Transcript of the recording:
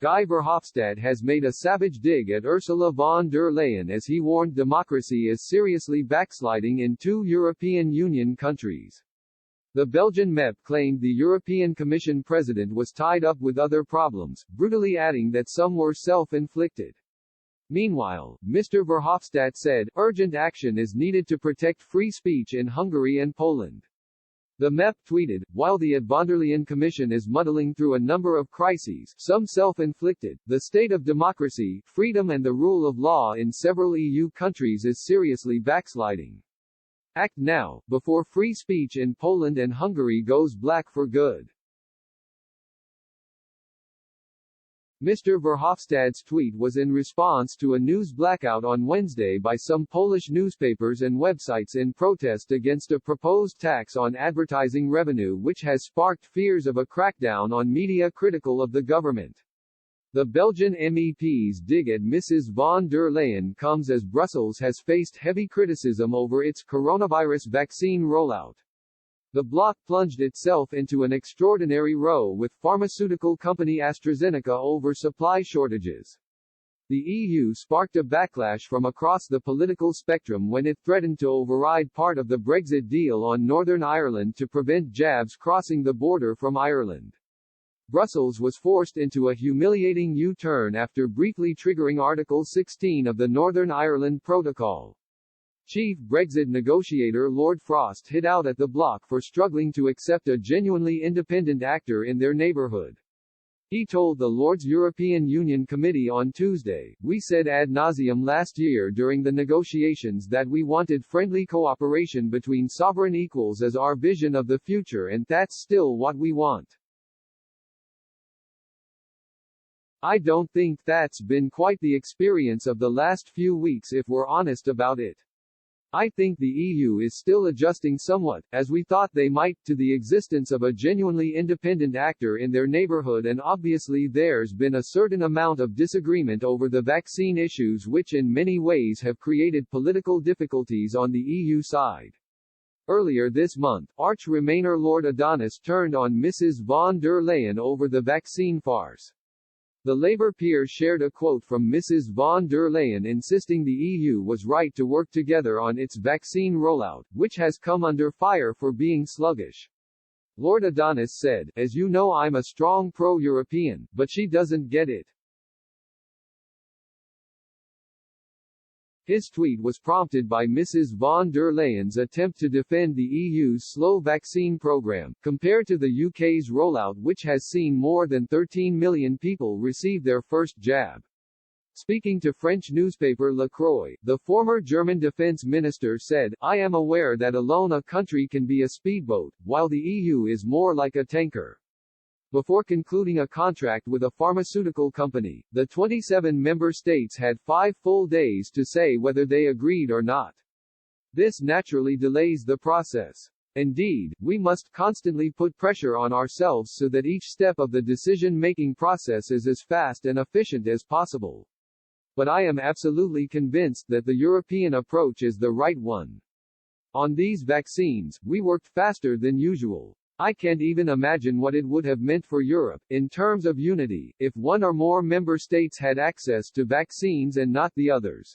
Guy Verhofstadt has made a savage dig at Ursula von der Leyen as he warned democracy is seriously backsliding in 2 European Union countries. The Belgian MEP claimed the European Commission president was tied up with other problems, brutally adding that some were self-inflicted. Meanwhile, Mr. Verhofstadt said, urgent action is needed to protect free speech in Hungary and Poland. The MEP tweeted, while the von der Leyen Commission is muddling through a number of crises, some self-inflicted, the state of democracy, freedom and the rule of law in several EU countries is seriously backsliding. Act now, before free speech in Poland and Hungary goes black for good. Mr. Verhofstadt's tweet was in response to a news blackout on Wednesday by some Polish newspapers and websites in protest against a proposed tax on advertising revenue which has sparked fears of a crackdown on media critical of the government. The Belgian MEP's dig at Mrs. von der Leyen comes as Brussels has faced heavy criticism over its coronavirus vaccine rollout. The bloc plunged itself into an extraordinary row with pharmaceutical company AstraZeneca over supply shortages. The EU sparked a backlash from across the political spectrum when it threatened to override part of the Brexit deal on Northern Ireland to prevent jabs crossing the border from Ireland. Brussels was forced into a humiliating U-turn after briefly triggering Article 16 of the Northern Ireland Protocol. Chief Brexit negotiator Lord Frost hit out at the bloc for struggling to accept a genuinely independent actor in their neighbourhood. He told the Lords European Union Committee on Tuesday, "We said ad nauseum last year during the negotiations that we wanted friendly cooperation between sovereign equals as our vision of the future, and that's still what we want. I don't think that's been quite the experience of the last few weeks if we're honest about it. I think the EU is still adjusting somewhat, as we thought they might, to the existence of a genuinely independent actor in their neighborhood, and obviously there's been a certain amount of disagreement over the vaccine issues which in many ways have created political difficulties on the EU side." Earlier this month, Arch-Remainer Lord Adonis turned on Mrs. von der Leyen over the vaccine farce. The Labour peer shared a quote from Mrs. von der Leyen insisting the EU was right to work together on its vaccine rollout, which has come under fire for being sluggish. Lord Adonis said, "As you know, I'm a strong pro-European, but she doesn't get it." His tweet was prompted by Mrs. von der Leyen's attempt to defend the EU's slow vaccine program, compared to the UK's rollout, which has seen more than 13 million people receive their first jab. Speaking to French newspaper Le Croix, the former German defense minister said, "I am aware that alone a country can be a speedboat, while the EU is more like a tanker." Before concluding a contract with a pharmaceutical company, the 27 member states had 5 full days to say whether they agreed or not. This naturally delays the process. Indeed, we must constantly put pressure on ourselves so that each step of the decision-making process is as fast and efficient as possible. But I am absolutely convinced that the European approach is the right one. On these vaccines, we worked faster than usual. I can't even imagine what it would have meant for Europe, in terms of unity, if one or more member states had access to vaccines and not the others.